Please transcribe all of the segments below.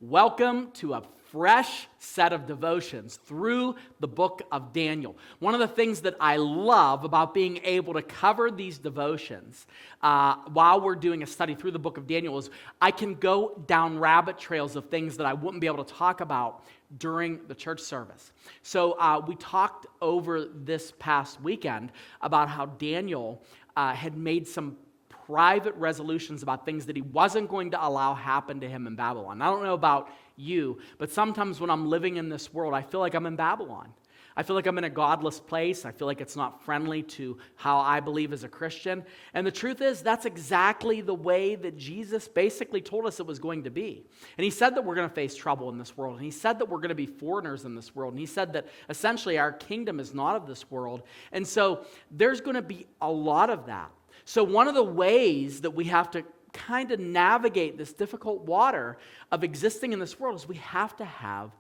Welcome to a fresh set of devotions through the book of Daniel. One of the things that I love about being able to cover these devotions while we're doing a study through the book of Daniel is I can go down rabbit trails of things that I wouldn't be able to talk about during the church service. So we talked over this past weekend about how Daniel had made some private resolutions about things that he wasn't going to allow happen to him in Babylon. I don't know about you, but sometimes when I'm living in this world, I feel like I'm in Babylon. I feel like I'm in a godless place. I feel like it's not friendly to how I believe as a Christian. And the truth is, that's exactly the way that Jesus basically told us it was going to be. And he said that we're going to face trouble in this world. And he said that we're going to be foreigners in this world. And he said that essentially our kingdom is not of this world. And so there's going to be a lot of that. So one of the ways that we have to kind of navigate this difficult water of existing in this world is we have to have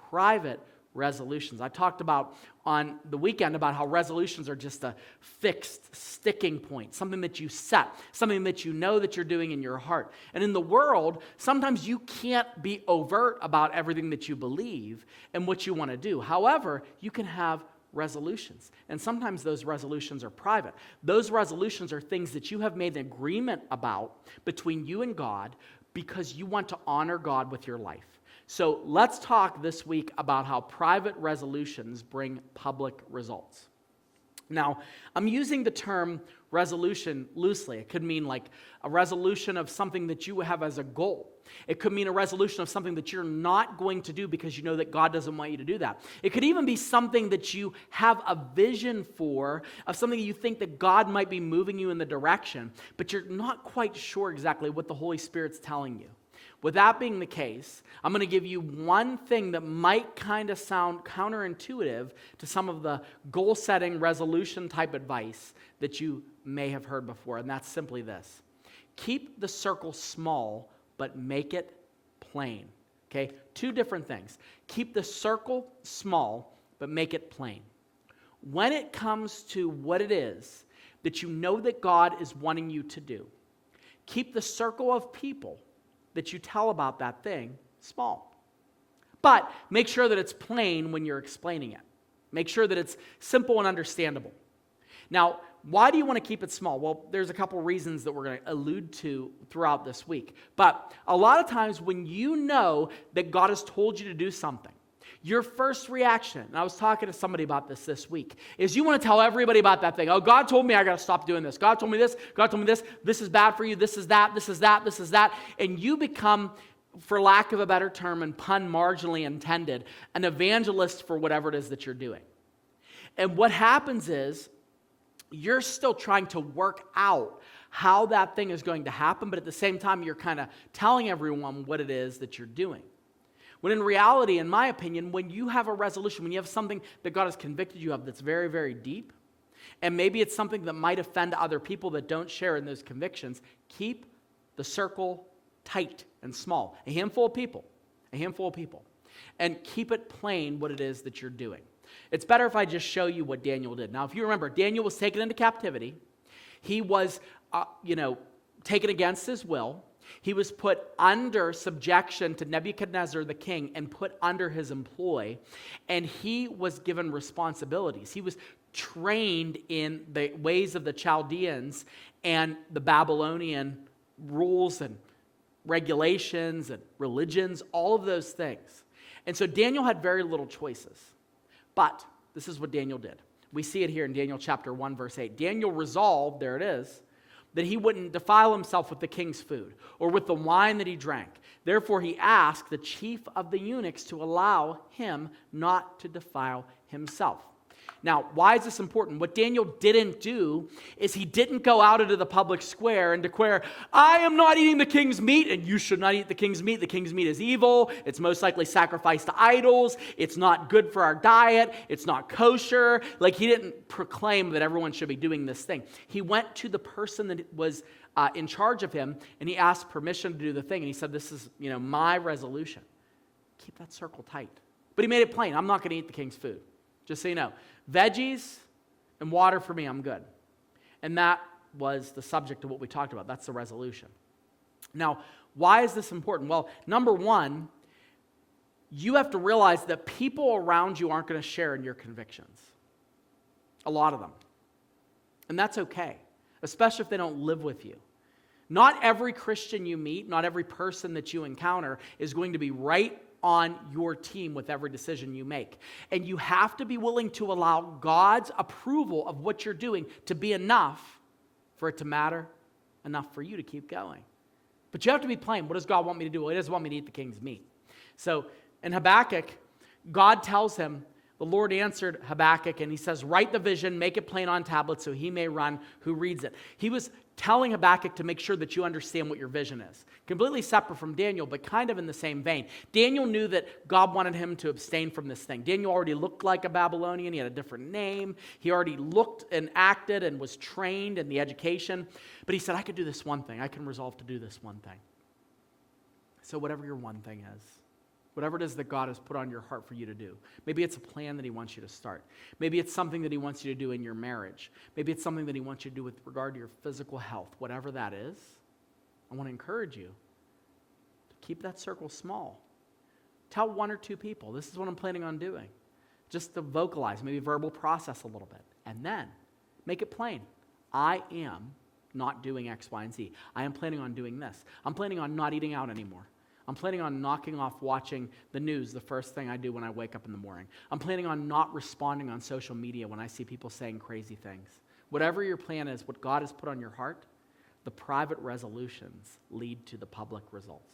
private resolutions. I talked about on the weekend about how resolutions are just a fixed sticking point, something that you set, something that you know that you're doing in your heart. And in the world, sometimes you can't be overt about everything that you believe and what you want to do. However, you can have resolutions. And sometimes those resolutions are private. Those resolutions are things that you have made an agreement about between you and God because you want to honor God with your life. So let's talk this week about how private resolutions bring public results. Now, I'm using the term resolution loosely. It could mean like a resolution of something that you have as a goal. It could mean a resolution of something that you're not going to do because you know that God doesn't want you to do that. It could even be something that you have a vision for, of something you think that God might be moving you in the direction, but you're not quite sure exactly what the Holy Spirit's telling you. With that being the case, I'm going to give you one thing that might kind of sound counterintuitive to some of the goal-setting, resolution-type advice that you may have heard before, and that's simply this. Keep the circle small, but make it plain. Okay? Two different things. Keep the circle small, but make it plain. When it comes to what it is that you know that God is wanting you to do, keep the circle of people that you tell about that thing small. But make sure that it's plain when you're explaining it. Make sure that it's simple and understandable. Now, why do you want to keep it small? Well, there's a couple reasons that we're going to allude to throughout this week. But a lot of times when you know that God has told you to do something, your first reaction, and I was talking to somebody about this week, is you want to tell everybody about that thing. Oh, God told me I got to stop doing this. God told me this. God told me this. This is bad for you. This is that. This is that. This is that. And you become, for lack of a better term and pun marginally intended, an evangelist for whatever it is that you're doing. And what happens is you're still trying to work out how that thing is going to happen, but at the same time, you're kind of telling everyone what it is that you're doing. When in reality, in my opinion, when you have a resolution, when you have something that God has convicted you of that's very, very deep, and maybe it's something that might offend other people that don't share in those convictions, keep the circle tight and small. A handful of people, and keep it plain what it is that you're doing. It's better if I just show you what Daniel did. Now, if you remember, Daniel was taken into captivity. He was, taken against his will. He was put under subjection to Nebuchadnezzar the king and put under his employ, and he was given responsibilities. He was trained in the ways of the Chaldeans and the Babylonian rules and regulations and religions, all of those things. And so Daniel had very little choices. But this is what Daniel did. We see it here in Daniel chapter 1, verse 8. Daniel resolved, there it is, that he wouldn't defile himself with the king's food or with the wine that he drank. Therefore, he asked the chief of the eunuchs to allow him not to defile himself. Now, why is this important? What Daniel didn't do is he didn't go out into the public square and declare, I am not eating the king's meat, and you should not eat the king's meat. The king's meat is evil. It's most likely sacrificed to idols. It's not good for our diet. It's not kosher. Like, he didn't proclaim that everyone should be doing this thing. He went to the person that was in charge of him, and he asked permission to do the thing. And he said, this is, my resolution. Keep that circle tight. But he made it plain. I'm not going to eat the king's food. Just so you know. Veggies and water for me, I'm good. And that was the subject of what we talked about. That's the resolution. Now, why is this important? Well, number one, you have to realize that people around you aren't going to share in your convictions. A lot of them. And that's okay, especially if they don't live with you. Not every Christian you meet, not every person that you encounter is going to be right on your team with every decision you make. And you have to be willing to allow God's approval of what you're doing to be enough for it to matter, enough for you to keep going. But you have to be plain. What does God want me to do? Well, He doesn't want me to eat the king's meat. So in Habakkuk, God tells him, the Lord answered Habakkuk, and He says, write the vision, make it plain on tablets so he may run who reads it. He was telling Habakkuk to make sure that you understand what your vision is. Completely separate from Daniel, but kind of in the same vein. Daniel knew that God wanted him to abstain from this thing. Daniel already looked like a Babylonian. He had a different name. He already looked and acted and was trained in the education. But he said, I could do this one thing. I can resolve to do this one thing. So whatever your one thing is, whatever it is that God has put on your heart for you to do. Maybe it's a plan that He wants you to start. Maybe it's something that He wants you to do in your marriage. Maybe it's something that He wants you to do with regard to your physical health. Whatever that is, I want to encourage you to keep that circle small. Tell one or two people, this is what I'm planning on doing. Just to vocalize, maybe verbal process a little bit. And then make it plain. I am not doing X, Y, and Z. I am planning on doing this. I'm planning on not eating out anymore. I'm planning on knocking off watching the news the first thing I do when I wake up in the morning. I'm planning on not responding on social media when I see people saying crazy things. Whatever your plan is, what God has put on your heart, the private resolutions lead to the public results.